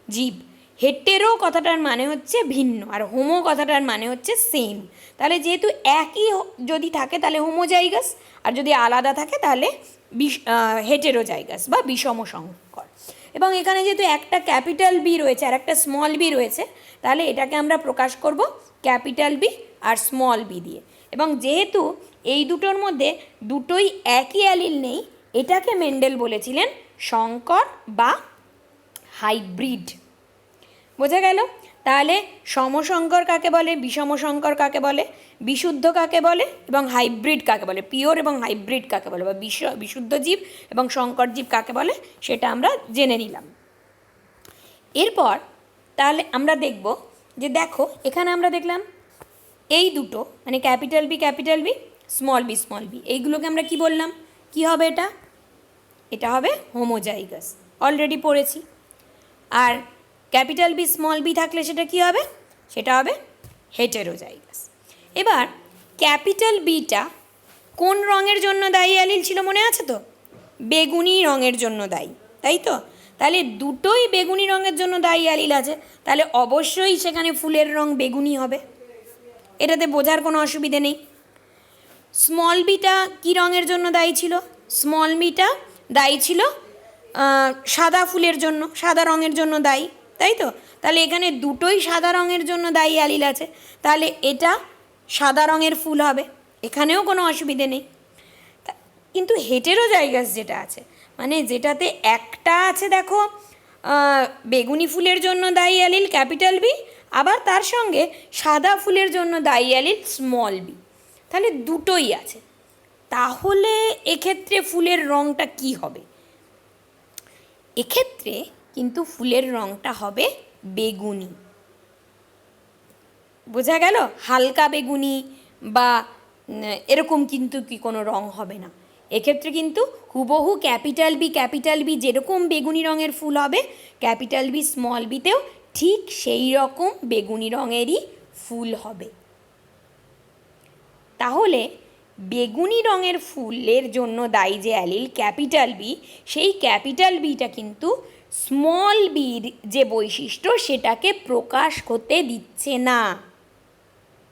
জীব। হেটেরো কথাটার মানে হচ্ছে ভিন্ন, আর হোমো কথাটার মানে হচ্ছে সেম। তাহলে যেহেতু একই যদি থাকে তাহলে হোমোজাইগাস, আর যদি আলাদা থাকে তাহলে হেটেরোজাইগাস বা বিষম সংকর। এবং এখানে যেহেতু একটা ক্যাপিটাল বি রয়েছে আর একটা স্মল বি রয়েছে, তাহলে এটাকে আমরা প্রকাশ করব ক্যাপিটাল বি আর স্মল বি দিয়ে। এবং যেহেতু এই দুটোর মধ্যে দুটোই একই অ্যালিল নেই, এটাকে মেন্ডেল বলেছিলেন সংকর বা হাইব্রিড। বোঝা গেল? তাহলে সমসংকর কাকে বলে, বিষম সংকর কাকে বলে, বিশুদ্ধ কাকে বলে এবং হাইব্রিড কাকে বলে, পিওর এবং হাইব্রিড কাকে বলে, বা বিশুদ্ধ জীব এবং সংকর জীব কাকে বলে, সেটা আমরা জেনে নিলাম। এরপর তাহলে আমরা দেখব যে দেখো এখানে আমরা দেখলাম এই দুটো মানে ক্যাপিটাল বি স্মল বি, এইগুলোকে আমরা কি বললাম? কি হবে এটা? এটা হবে হোমোজাইগাস, অলরেডি পড়েছি। আর ক্যাপিটাল বি স্মল বি থাকলে সেটা কি হবে? সেটা হবে হেটেরোজাইগাস। এবার ক্যাপিটাল বিটা কোন রঙের জন্য দায়ী অ্যালিল ছিল মনে আছে তো? বেগুনি রঙের জন্য দায়ী, তাই তো? তাহলে দুটোই বেগুনি রঙের জন্য দায়ী অ্যালিল আছে, তাহলে অবশ্যই সেখানে ফুলের রং বেগুনি হবে, এটাতে বোঝার কোনো অসুবিধে নেই। স্মল বিটা কী রঙের জন্য দায়ী ছিল? স্মল বিটা দায়ী ছিল সাদা ফুলের জন্য, সাদা রঙের জন্য দায়ী, তাই তো? তাহলে এখানে দুটোই সাদা রঙের জন্য দায়ী অ্যালিল আছে, তাহলে এটা সাদা রঙের ফুল হবে, এখানেও কোনো অসুবিধে নেই। কিন্তু হেটেরোজাইগাস যেটা আছে, মানে যেটাতে একটা আছে দেখো বেগুনি ফুলের জন্য দায়ী অ্যালিল ক্যাপিটাল বি, আবার তার সঙ্গে সাদা ফুলের জন্য দায়ী অ্যালিল স্মল বি, তাহলে দুটোই আছে। তাহলে এক্ষেত্রে ফুলের রঙটা কি হবে? এক্ষেত্রে কিন্তু ফুলের রঙটা হবে বেগুনি। বোঝা গেল? হালকা বেগুনি বা এরকম কিন্তু কি কোনো রঙ হবে না। এক্ষেত্রে কিন্তু হুবহু ক্যাপিটাল বি যেরকম বেগুনি রঙের ফুল হবে, ক্যাপিটাল বি স্মল বিতেও ঠিক সেই রকম বেগুনি রঙেরই ফুল হবে। তাহলে বেগুনি রঙের ফুলের জন্য দায়ী যে অ্যালিল ক্যাপিটাল বি, সেই ক্যাপিটাল বিটা কিন্তু স্মল বির যে বৈশিষ্ট্য সেটাকে প্রকাশ করতে দিচ্ছে না,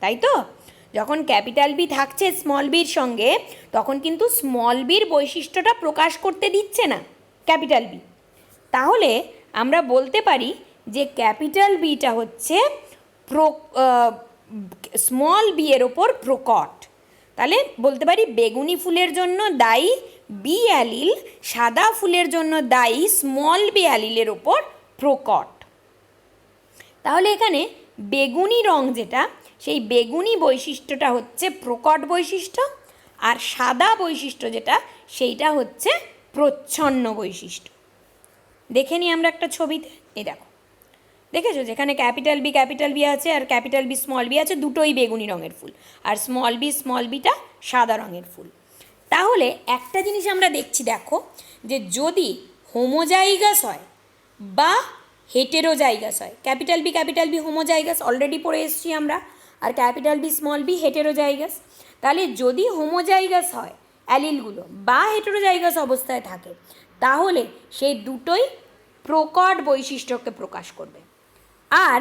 তাই তো? যখন ক্যাপিটাল বি থাকছে স্মল বির সঙ্গে, তখন কিন্তু স্মল বির বৈশিষ্ট্যটা প্রকাশ করতে দিচ্ছে না ক্যাপিটাল বি। তাহলে আমরা বলতে পারি যে ক্যাপিটাল বিটা হচ্ছে স্মল বি এর ওপর প্রকট। তাহলে বলতে পারি বেগুনি ফুলের জন্য দায়ী বি অ্যালিল সাদা ফুলের জন্য দায়ী স্মল বি অ্যালিলের ওপর প্রকট। তাহলে এখানে বেগুনি রং যেটা, সেই বেগুনি বৈশিষ্ট্যটা হচ্ছে প্রকট বৈশিষ্ট্য, আর সাদা বৈশিষ্ট্য যেটা সেইটা হচ্ছে প্রচ্ছন্ন বৈশিষ্ট্য। দেখে নিই আমরা একটা ছবিতে, এই দেখো, দেখেছো যেখানে ক্যাপিটাল বি আছে আর ক্যাপিটাল বি স্মল বি আছে, দুটোই বেগুনি রঙের ফুল, আর স্মল বিটা সাদা রঙের ফুল। তাহলে একটা জিনিস আমরা দেখছি, দেখো, যে যদি হোমোজাইগাস হয় বা হেটেরোজাইগাস হয়, ক্যাপিটাল বি হোমোজাইগাস অলরেডি পড়ে এসেছি আমরা, আর capital B small B heterozygous. তাহলে যদি হোমোজাইগাস হয় অ্যালিলগুলো বা হেটেরোজাইগাস অবস্থায় থাকে, তাহলে সেই দুটোই প্রকট বৈশিষ্ট্যকে প্রকাশ করবে। আর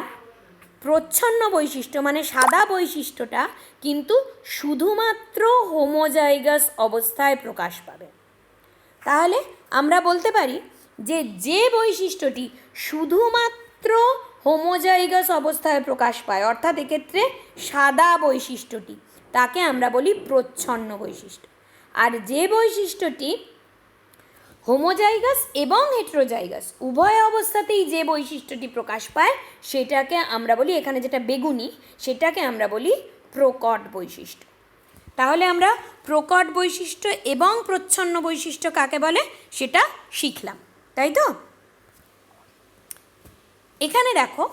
প্রচ্ছন্ন বৈশিষ্ট্য মানে সাদা বৈশিষ্ট্যটা কিন্তু শুধুমাত্র হোমোজাইগাস অবস্থায় প্রকাশ পাবে। তাহলে আমরা বলতে পারি যে যে বৈশিষ্ট্যটি শুধুমাত্র হোমোজাইগাস অবস্থায় প্রকাশ পায়, অর্থাৎ এক্ষেত্রে সাদা বৈশিষ্ট্যটি, তাকে আমরা বলি প্রচ্ছন্ন বৈশিষ্ট্য। আর যে বৈশিষ্ট্যটি হোমোজাইগাস এবং হেটেরোজাইগাস উভয় অবস্থাতেই যে বৈশিষ্ট্যটি প্রকাশ পায়, সেটাকে আমরা বলি, এখানে যেটা বেগুনি, সেটাকে আমরা বলি প্রকট বৈশিষ্ট্য। তাহলে আমরা প্রকট বৈশিষ্ট্য এবং প্রচ্ছন্ন বৈশিষ্ট্য কাকে বলে সেটা শিখলাম, তাই তো? এখানে দেখো,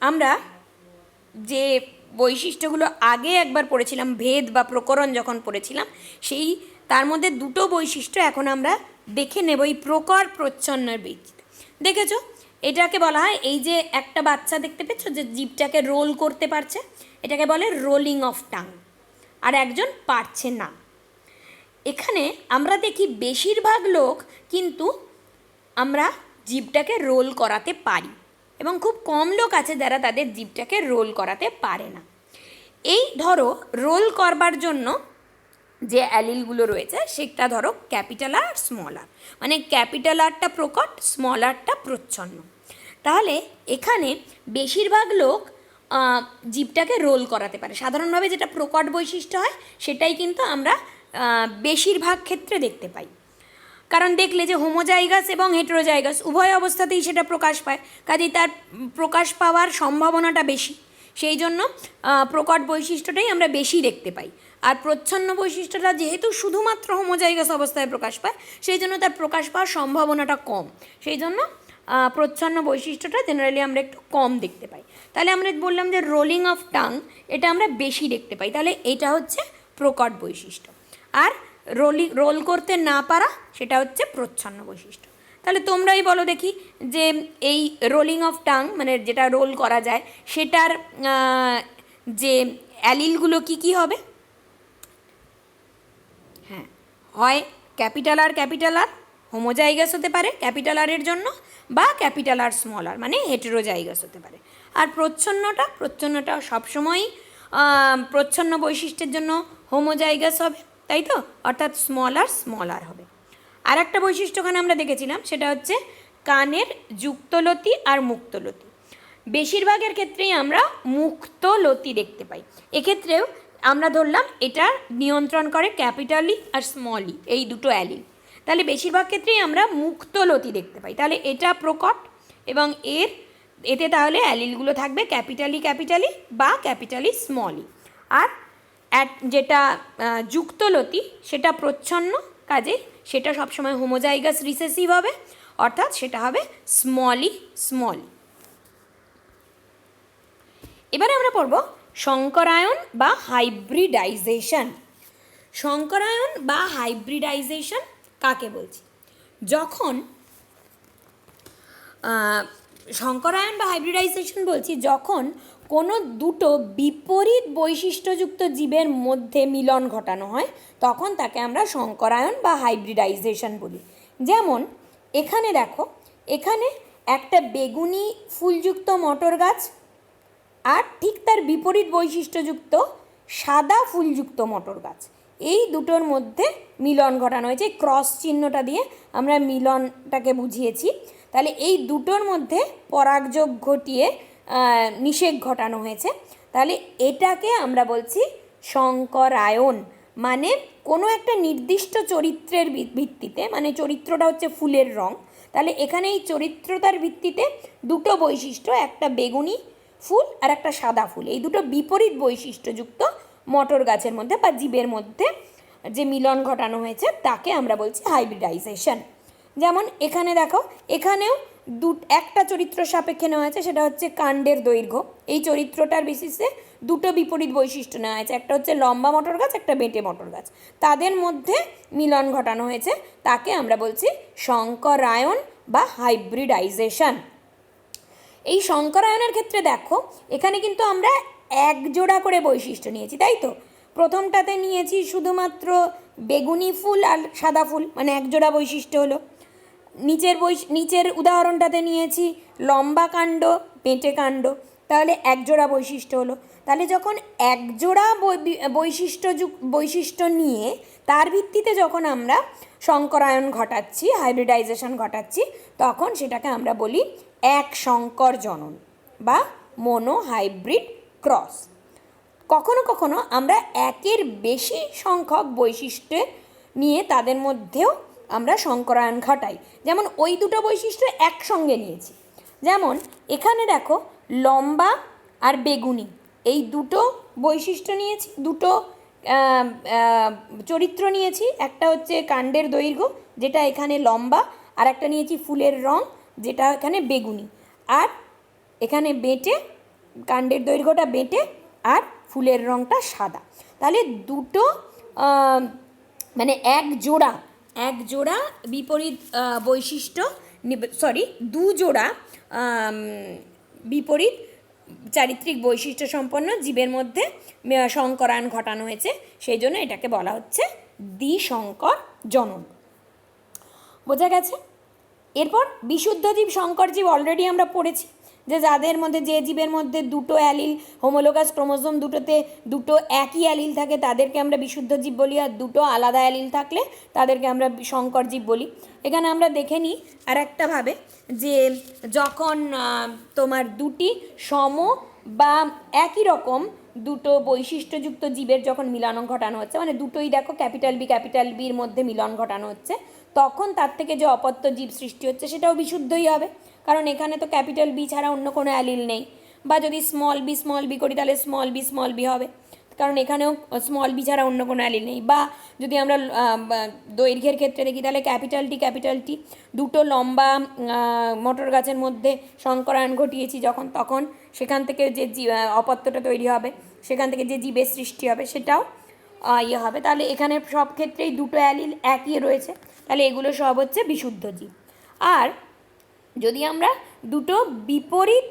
আমরা যে বৈশিষ্ট্যগুলো আগে একবার পড়েছিলাম, ভেদ বা প্রকরণ যখন পড়েছিলাম, সেই তার মধ্যে দুটো বৈশিষ্ট্য এখন আমরা দেখে নেব এই প্রকট প্রচ্ছন্নের ভিত্তিতে। দেখেছো, এটাকে বলা হয়, এই যে একটা বাচ্চা দেখতে পেয়েছো যে জিভটাকে রোল করতে পারছে, এটাকে বলে রোলিং অফ টাং, আর একজন পারছে না। এখানে আমরা দেখি বেশিরভাগ লোক কিন্তু আমরা জিভটাকে রোল করাতে পারি, এবং খুব কম লোক আছে যারা তাদের জিভটাকে রোল করাতে পারে না। এই ধরো রোল করবার জন্য যে অ্যালিলগুলো রয়েছে সেটা ধরো ক্যাপিটাল আর স্মল আর, মানে ক্যাপিটাল আরটা প্রকট, স্মল আরটা প্রচ্ছন্ন। তাহলে এখানে বেশিরভাগ লোক জিভটাকে রোল করাতে পারে। সাধারণভাবে যেটা প্রকট বৈশিষ্ট্য হয় সেটাই কিন্তু আমরা বেশিরভাগ ক্ষেত্রে দেখতে পাই, কারণ দেখলে যে হোমোজাইগাস এবং হেটেরোজাইগাস উভয় অবস্থাতেই সেটা প্রকাশ পায়, কাজেই তার প্রকাশ পাওয়ার সম্ভাবনাটা বেশি, সেই জন্য প্রকট বৈশিষ্ট্যটাই আমরা বেশি দেখতে পাই। আর প্রচ্ছন্ন বৈশিষ্ট্যটা যেহেতু শুধুমাত্র হোমোজাইগাস অবস্থায় প্রকাশ পায়, সেই জন্য তার প্রকাশ পাওয়ার সম্ভাবনাটা কম, সেই জন্য প্রচ্ছন্ন বৈশিষ্ট্যটা জেনারেলি আমরা একটু কম দেখতে পাই। তাহলে আমরা বললাম যে রোলিং অফ টাং, এটা আমরা বেশি দেখতে পাই, তাহলে এটা হচ্ছে প্রকট বৈশিষ্ট্য। আর রোল করতে না পারা সেটা হচ্ছে প্রচ্ছন্ন বৈশিষ্ট্য। তাহলে তোমরাই বলো দেখি যে এই রোলিং অফ টাং মানে যেটা রোল করা যায় সেটার যে অ্যালিলগুলো কি কি হবে? হ্যাঁ, হয় ক্যাপিটাল আর হোমোজাইগাস হতে পারে ক্যাপিটাল আরের জন্য, বা ক্যাপিটাল আর স্মল আর মানে হেটেরোজাইগাস হতে পারে। আর প্রচ্ছন্নটা সবসময়ই প্রচ্ছন্ন বৈশিষ্ট্যের জন্য হোমোজাইগাস হবে, তাই তো, অর্থাৎ স্মল আর হবে। আর একটা বৈশিষ্ট্যখানে আমরা দেখেছিলাম, সেটা হচ্ছে কানের যুক্তলতি আর মুক্তলতি। বেশিরভাগের ক্ষেত্রেই আমরা মুক্তলতি দেখতে পাই। এক্ষেত্রেও আমরা ধরলাম এটা নিয়ন্ত্রণ করে ক্যাপিটাল ই আর স্মল ই, এই দুটো অ্যালিল। তাহলে বেশিরভাগ ক্ষেত্রেই আমরা মুক্তলতি দেখতে পাই। তাহলে এটা প্রকট এবং এতে তাহলে অ্যালিলগুলো থাকবে ক্যাপিটাল ই বা ক্যাপিটাল ই স্মল ই। আর যেটা যুক্তলতি সেটা প্রচ্ছন্ন, কাজে সেটা সবসময় হোমোজাইগাস রিসেসিভ হবে, অর্থাৎ সেটা হবে স্মল ই। এবারে আমরা পড়ব সংকরায়ন বা হাইব্রিডাইজেশন। সংকরায়ন বা হাইব্রিডাইজেশন কাকে বলছি? যখন সংকরায়ন বা হাইব্রিডাইজেশন বলছি যখন কোনো দুটো বিপরীত বৈশিষ্ট্যযুক্ত জীবের মধ্যে মিলন ঘটানো হয়, তখন তাকে আমরা সংকরায়ন বা হাইব্রিডাইজেশন বলি। যেমন এখানে দেখো, এখানে একটা বেগুনি ফুলযুক্ত মটর গাছ আর ঠিক তার বিপরীত বৈশিষ্ট্যযুক্ত সাদা ফুলযুক্ত মটর গাছ, এই দুটোর মধ্যে মিলন ঘটানো হয়েছে। ক্রস চিহ্নটা দিয়ে আমরা মিলনটাকে বুঝিয়েছি। তাহলে এই দুটোর মধ্যে পরাগযোগ ঘটিয়ে নিষেক ঘটানো হয়েছে। তাহলে এটাকে আমরা বলছি সংকরায়ন। মানে কোনো একটা নির্দিষ্ট চরিত্রের ভিত্তিতে, মানে চরিত্রটা হচ্ছে ফুলের রং, তাহলে এখানে এই চরিত্রতার ভিত্তিতে দুটো বৈশিষ্ট্য, একটা বেগুনি ফুল আর একটা সাদা ফুল, এই দুটো বিপরীত বৈশিষ্ট্যযুক্ত মটর গাছের মধ্যে বা জীবের মধ্যে যে মিলন ঘটানো হয়েছে তাকে আমরা বলছি হাইব্রিডাইজেশন। যেমন এখানে দেখো, এখানেও একটা চরিত্র সাপেক্ষে নেওয়া হয়েছে, সেটা হচ্ছে কাণ্ডের দৈর্ঘ্য। এই চরিত্রটার বেসিসে দুটো বিপরীত বৈশিষ্ট্য নেওয়া হয়েছে, একটা হচ্ছে লম্বা মটর গাছ, একটা বেঁটে মটর গাছ, তাদের মধ্যে মিলন ঘটানো হয়েছে, তাকে আমরা বলছি সংকরায়ন বা হাইব্রিডাইজেশন। এই সংকরায়নের ক্ষেত্রে দেখো, এখানে কিন্তু আমরা এক জোড়া করে বৈশিষ্ট্য নিয়েছি, তাই তো? প্রথমটাতে নিয়েছি শুধুমাত্র বেগুনি ফুল আর সাদা ফুল, মানে এক জোড়া বৈশিষ্ট্য হলো। নিচের উদাহরণটাতে নিয়েছি লম্বা কাণ্ড, বেঁটে কাণ্ড, তাহলে এক জোড়া বৈশিষ্ট্য হলো। তাহলে যখন এক জোড়া বৈশিষ্ট্য নিয়ে তার ভিত্তিতে যখন আমরা সংকরায়ন ঘটাচ্ছি, হাইব্রিডাইজেশন ঘটাচ্ছি, তখন সেটাকে আমরা বলি এক সংকর জনন বা মোনোহাইব্রিড ক্রস। কখনো কখনো আমরা একের বেশি সংখ্যক বৈশিষ্ট্য নিয়ে তাদের মধ্যেও আমরা সংকরায়ন ঘটাই। যেমন ওই দুটো বৈশিষ্ট্য একসঙ্গে নিয়েছি। যেমন এখানে দেখো, লম্বা আর বেগুনি, এই দুটো বৈশিষ্ট্য নিয়েছি, দুটো চরিত্র নিয়েছি। একটা হচ্ছে কাণ্ডের দৈর্ঘ্য, যেটা এখানে লম্বা, আর একটা নিয়েছি ফুলের রং, যেটা এখানে বেগুনি। আর এখানে বেঁটে, কাণ্ডের দৈর্ঘ্যটা বেঁটে আর ফুলের রংটা সাদা। তাহলে দুটো মানে এক জোড়া বিপরীত বৈশিষ্ট্য, দু জোড়া বিপরীত চারিত্রিক বৈশিষ্ট্য সম্পন্ন জীবের মধ্যে সংকরায়ন ঘটানো হয়েছে, সেই জন্য এটাকে বলা হচ্ছে দ্বিসংকর জনন। বোঝা গেছে? এরপর বিশুদ্ধ জীব, সংকর জীব অলরেডি আমরা পড়েছি, যে যাদের মধ্যে, যে জীবের মধ্যে দুটো অ্যালিল, হোমোলোগাস ক্রোমোজোম দুটোতে দুটো একই অ্যালিল থাকে, তাদেরকে আমরা বিশুদ্ধ জীব বলি। আর দুটো আলাদা অ্যালিল থাকলে তাদেরকে আমরা সংকর জীব বলি। এখানে আমরা দেখে নিই আর একটাভাবে, যে যখন তোমার দুটি সম বা একই রকম দুটো বৈশিষ্ট্যযুক্ত জীবের যখন মিলন ঘটানো হচ্ছে, মানে দুটোই দেখো ক্যাপিটাল বির মধ্যে মিলন ঘটানো হচ্ছে, তখন তার থেকে যে অপত্য জীব সৃষ্টি হচ্ছে সেটাও বিশুদ্ধই হবে, কারণ এখানে তো ক্যাপিটাল বি ছাড়া অন্য কোনো অ্যালিল নেই। বা যদি স্মল বি করি, তাহলে স্মল বি হবে, কারণ এখানেও স্মল বি ছাড়া অন্য কোনো অ্যালিল নেই। বা যদি আমরা দৈর্ঘ্যের ক্ষেত্রে দেখি, তাহলে ক্যাপিটাল টি দুটো লম্বা মটর গাছের মধ্যে সংকরায়ন ঘটিয়েছি যখন, তখন সেখান থেকে যে অপত্যটা তৈরি হবে, সেখান থেকে যে জীবের সৃষ্টি হবে, সেটাও হবে। তাহলে এখানে সব ক্ষেত্রেই দুটো অ্যালিল একই রয়েছে, তাহলে এগুলো সব হচ্ছে বিশুদ্ধ জীব। আর যদি আমরা দুটো বিপরীত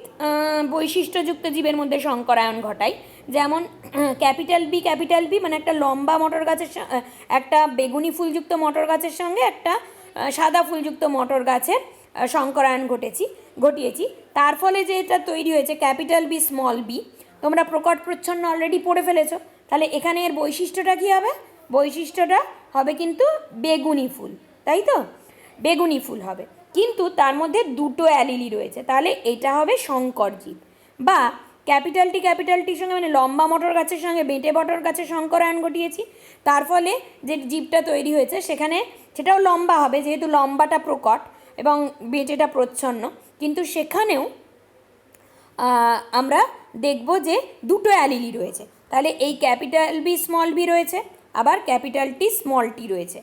বৈশিষ্ট্যযুক্ত জীবের মধ্যে সংকরায়ন ঘটাই, যেমন ক্যাপিটাল বি মানে একটা লম্বা মটর গাছের, একটা বেগুনি ফুলযুক্ত মটর গাছের সঙ্গে একটা সাদা ফুলযুক্ত মটর গাছের সংকরায়ন ঘটিয়েছি, তার ফলে যে এটা তৈরি হয়েছে ক্যাপিটাল বি স্মল বি, তোমরা প্রকট প্রচ্ছন্ন অলরেডি পড়ে ফেলেছো। তাহলে এখানে এর বৈশিষ্ট্যটা কী হবে? বৈশিষ্ট্যটা হবে কিন্তু বেগুনি ফুল, তাই তো? বেগুনি ফুল হবে। কিন্তু তার মধ্যে দুটো অ্যালিলি রয়েছে, তাহলে এটা হবে সংকর জীব। বা ক্যাপিটাল টির সঙ্গে মানে লম্বা মটর গাছের সঙ্গে বেঁটে মটর গাছের সংকরায়ন ঘটিয়েছি, তার ফলে যে জীবটা তৈরি হয়েছে সেটাও লম্বা হবে, যেহেতু লম্বাটা প্রকট এবং বেঁটেটা প্রচ্ছন্ন, কিন্তু সেখানেও আমরা দেখব যে দুটো অ্যালিলি রয়েছে। তাহলে এই ক্যাপিটাল বি স্মল বি রয়েছে, আবার ক্যাপিটাল টি স্মল টি রয়েছে,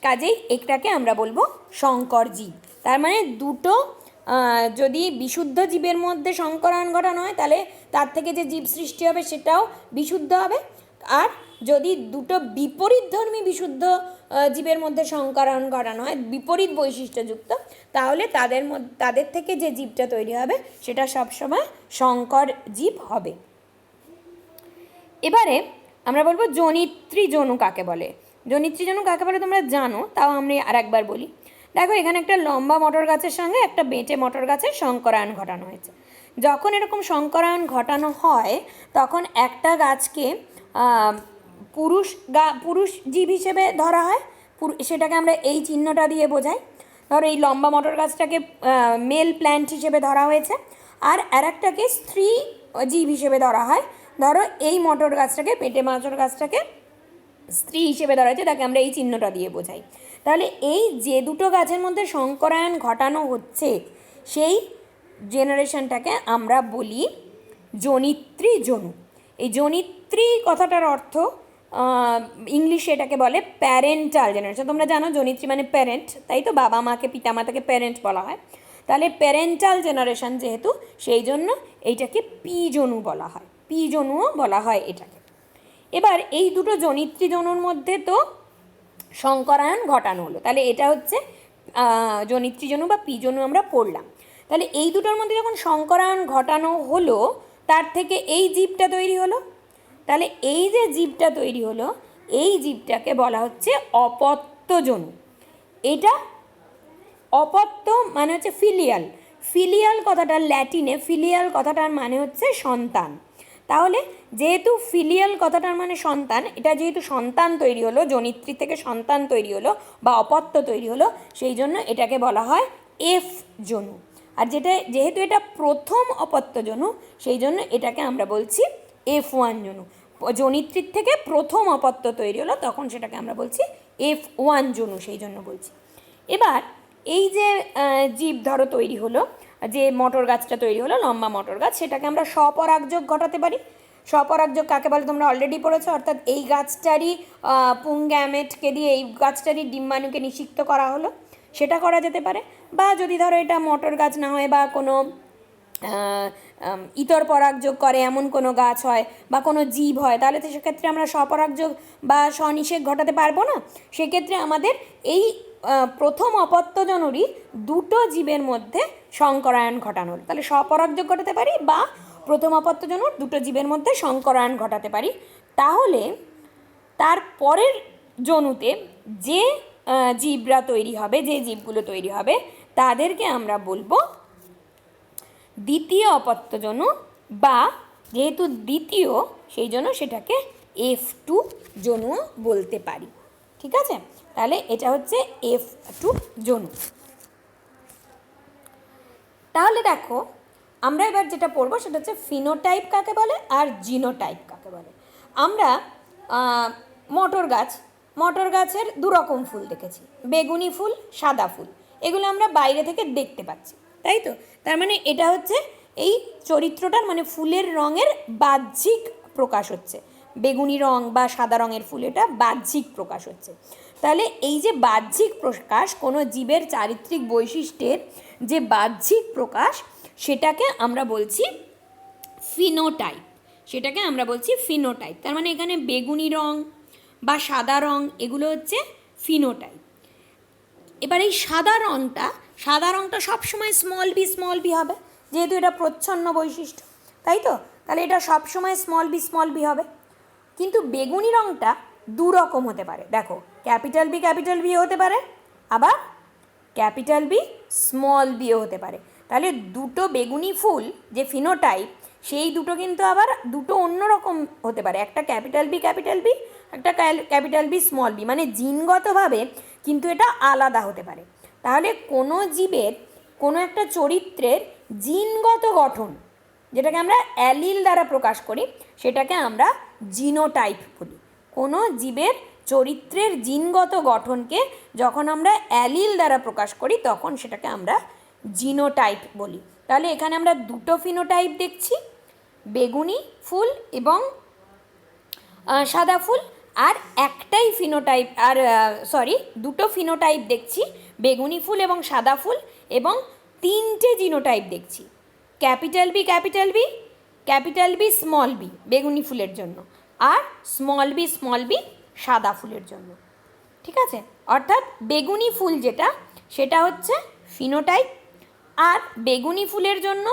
কাজেই এটাকে আমরা বলবো সংকর জীব। তার মানে দুটো যদি বিশুদ্ধ জীবের মধ্যে সংকরায়ন ঘটানো হয় তাহলে তার থেকে যে জীব সৃষ্টি হবে সেটাও বিশুদ্ধ হবে, আর যদি দুটো বিপরীতধর্মী বিশুদ্ধ জীবের মধ্যে সংকরায়ন ঘটানো হয় বিপরীত বৈশিষ্ট্যযুক্ত, তাহলে তাদের থেকে যে জীবটা তৈরি হবে সেটা সবসময় সংকর জীব হবে। এবারে আমরা বলবো জনিত্রী জনু কাকে বলে। জনিত্রী জনু কাকে বলে তোমরা জানো, তাও আমি আর একবার বলি। দেখো, এখানে একটা লম্বা মটর গাছের সঙ্গে একটা বেঁটে মটর গাছের সংকরায়ন ঘটানো হয়েছে। যখন এরকম সংকরায়ন ঘটানো হয় তখন একটা গাছকে পুরুষ জীব হিসেবে ধরা হয়, সেটাকে আমরা এই চিহ্নটা দিয়ে বোঝাই। ধরো এই লম্বা মটর গাছটাকে মেল প্ল্যান্ট হিসেবে ধরা হয়েছে, আর একটাকে স্ত্রী জীব হিসেবে ধরা হয়। ধরো এই মটর গাছটাকে, পেটে মটর গাছটাকে স্ত্রী হিসেবে ধরা হয়েছে, তাকে আমরা এই চিহ্নটা দিয়ে বোঝাই। তাহলে এই যে দুটো গাছের মধ্যে সংকরায়ন ঘটানো হচ্ছে সেই জেনারেশনটাকে আমরা বলি জনিত্রী জনু। এই জনিত্রী কথাটার অর্থ ইংলিশে এটাকে বলে প্যারেন্টাল জেনারেশন। তোমরা জানো জনিত্রী মানে প্যারেন্ট, তাই তো, বাবা মাকে পিতামাতাকে প্যারেন্ট বলা হয়। তাহলে প্যারেন্টাল জেনারেশন যেহেতু, সেই জন্য এইটাকে পি জনু বলা হয়, পি জনুও বলা হয় এটাকে। এবার এই দুটো জনিত্রী জনুর মধ্যে তো সংকরায়ন ঘটানো হলো, তাহলে এটা হচ্ছে জনিত্রী জনু বা পি জনু আমরা পড়লাম। তাহলে এই দুটোর মধ্যে যখন সংকরায়ন ঘটানো হলো তার থেকে এই জীবটা তৈরি হলো। তাহলে এই যে জীবটা তৈরি হলো এই জীবটাকে বলা হচ্ছে অপত্য জনু। এটা অপত্য মানে হচ্ছে ফিলিয়াল। ফিলিয়াল কথাটা ল্যাটিনে, ফিলিয়াল কথাটার মানে হচ্ছে সন্তান। তাহলে যেহেতু ফিলিয়াল কথাটার মানে সন্তান, এটা যেহেতু সন্তান তৈরি হলো, জনিত্রী থেকে সন্তান তৈরি হলো বা অপত্য তৈরি হলো, সেই জন্য এটাকে বলা হয় এফ জনু। আর যেহেতু এটা প্রথম অপত্য জনু, সেই জন্য এটাকে আমরা বলছি F1 জনু। জনিত্রীর থেকে প্রথম অপত্য তৈরি হলো তখন সেটাকে আমরা বলছি F1 জনু, সেই জন্য বলছি। এবার এই যে জীব ধরো তৈরি হলো, যে মটর গাছটা তৈরি হলো লম্বা মটর গাছ, সেটাকে আমরা স্বপরাগযোগ ঘটাতে পারি। স্বপরাগযোগ কাকে বলে তোমরা অলরেডি পড়েছো, অর্থাৎ এই গাছটারই পুংগ্যামেটকে দিয়ে এই গাছটারই ডিম্বাণুকে নিষিক্ত করা হলো, সেটা করা যেতে পারে। বা যদি ধরো এটা মটর গাছ না হয় বা কোনো ইতর পরাগযোগ করে এমন কোনো গাছ হয় বা কোনো জীব হয়, তাহলে তো সেক্ষেত্রে আমরা স্বপরাগযোগ বা স্বনিষেক ঘটাতে পারবো না। সেক্ষেত্রে আমাদের এই প্রথম অপত্যজনরই দুটো জীবের মধ্যে সংকরায়ন ঘটানো হলো, তাহলে স্বপরাগযোগ ঘটাতে পারি বা প্রথম অপত্যজনর দুটো জীবের মধ্যে সংকরায়ন ঘটাতে পারি। তাহলে তার পরের জনুতে যে জীবরা তৈরি হবে, যে জীবগুলো তৈরি হবে তাদেরকে আমরা বলবো দ্বিতীয় অপত্যজনু, বা যেহেতু দ্বিতীয় সেই জন্য সেটাকে F2 জনুও বলতে পারি। ঠিক আছে, তাহলে এটা হচ্ছে F2 জনু। তাহলে দেখো, আমরা এবার যেটা পড়বো সেটা হচ্ছে ফিনোটাইপ কাকে বলে আর জিনোটাইপ কাকে বলে। আমরা মটর গাছের দুরকম ফুল দেখেছি, বেগুনি ফুল, সাদা ফুল, এগুলো আমরা বাইরে থেকে দেখতে পাচ্ছি, তাই তো। তার মানে এটা হচ্ছে এই চরিত্রটার মানে ফুলের রঙের বাহ্যিক প্রকাশ হচ্ছে, বেগুনি রং বা সাদা রঙের ফুল, এটা বাহ্যিক প্রকাশ হচ্ছে। তাহলে এই যে বাহ্যিক প্রকাশ, কোনো জীবের চারিত্রিক বৈশিষ্ট্যের যে বাহ্যিক প্রকাশ, সেটাকে আমরা বলছি ফিনোটাইপ, সেটাকে আমরা বলছি ফিনোটাইপ। তার মানে এখানে বেগুনি রং বা সাদা রং এগুলো হচ্ছে ফিনোটাইপ। এবার এই সাদা রংটা সবসময় স্মল বি হবে, যেহেতু এটা প্রচ্ছন্ন বৈশিষ্ট্য, তাই তো। তাহলে এটা সবসময় স্মল বি হবে। কিন্তু বেগুনি রংটা দু রকম হতে পারে, দেখো, ক্যাপিটাল বি হতে পারে, আবার ক্যাপিটাল বি স্মল বিও হতে পারে। তাহলে দুটো বেগুনি ফুল যে ফিনোটাইপ, সেই দুটো কিন্তু আবার দুটো অন্য রকম হতে পারে, একটা ক্যাপিটাল বি একটা ক্যাপিটাল বি স্মল বি, মানে জিনগতভাবে কিন্তু এটা আলাদা হতে পারে। তাহলে কোনো জীবের কোনো একটা চরিত্রের জিনগত গঠন, যেটাকে আমরা অ্যালিল দ্বারা প্রকাশ করি, সেটাকে আমরা জিনোটাইপ বলি। কোনো জীবের চরিত্রের জিনগত গঠনকে যখন আমরা অ্যালিল দ্বারা প্রকাশ করি তখন সেটাকে আমরা জিনোটাইপ বলি। তাহলে এখানে আমরা দুটো ফিনোটাইপ দেখছি, বেগুনি ফুল এবং সাদা ফুল, আর একটাই ফিনোটাইপ, আর দুটো ফিনোটাইপ দেখছি, বেগুনি ফুল এবং সাদা ফুল, এবং তিনটে জিনোটাইপ দেখছি, capital B capital B, capital B small B বেগুনি ফুলের জন্য, আর স্মল বি সাদা ফুলের জন্য। ঠিক আছে, অর্থাৎ বেগুনি ফুল যেটা সেটা হচ্ছে ফিনোটাইপ, আর বেগুনি ফুলের জন্য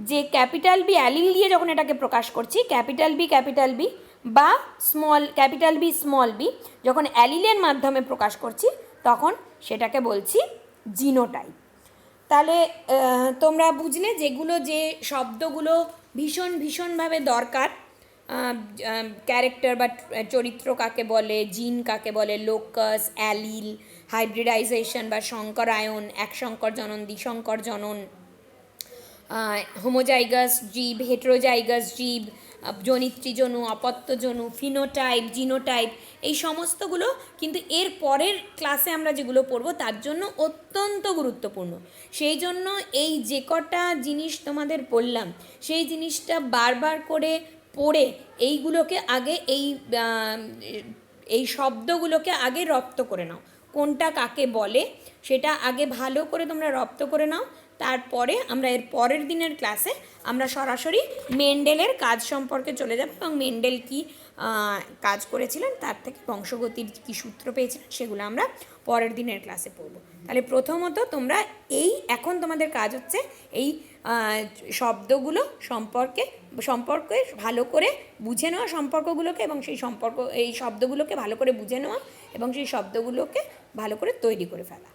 যে ক্যাপিটাল বি অ্যালিল দিয়ে যখন এটাকে প্রকাশ করছি, ক্যাপিটাল বি বা ক্যাপিটাল বি স্মল বি যখন অ্যালিলের মাধ্যমে প্রকাশ করছি তখন সেটাকে বলছি জিনোটাইপ। তাহলে তোমরা বুঝলে যেগুলো, যে শব্দগুলো ভীষণভাবে দরকার, ক্যারেক্টার বা চরিত্র কাকে বলে, জিন কাকে বলে, লোকাস, অ্যালিল, হাইব্রিডাইজেশন বা সংকরায়ন, একসংকর জনন, দ্বিসংকর জনন, হোমোজাইগাস জীব, হেটেরোজাইগাস জীব, জনিত্রীজনু, অপত্যজনু, ফিনোটাইপ, জিনোটাইপ, এই সমস্তগুলো কিন্তু এর পরের ক্লাসে আমরা যেগুলো পড়বো তার জন্য অত্যন্ত গুরুত্বপূর্ণ। সেই জন্য এই যে কটা জিনিস তোমাদের বললাম সেই জিনিসটা বারবার করে পড়ে এইগুলোকে আগে এই শব্দগুলোকে আগে রপ্ত করে নাও, কোনটা কাকে বলে সেটা আগে ভালো করে তোমরা রপ্ত করে নাও। তারপরে আমরা এর পরের দিনের ক্লাসে আমরা সরাসরি মেন্ডেলের কাজ সম্পর্কে চলে যাব এবং মেন্ডেল কি কাজ করেছিলেন, তার থেকে বংশগতির কী সূত্র পেয়েছিলেন, সেগুলো আমরা পরের দিনের ক্লাসে পড়ব। তাহলে প্রথমত তোমরা এখন তোমাদের কাজ হচ্ছে এই শব্দগুলো সম্পর্কে ভালো করে বুঝে নেওয়া, সম্পর্কগুলোকে, এবং এই শব্দগুলোকে ভালো করে বুঝে নেওয়া এবং সেই শব্দগুলোকে ভালো করে তৈরি করে ফেলা।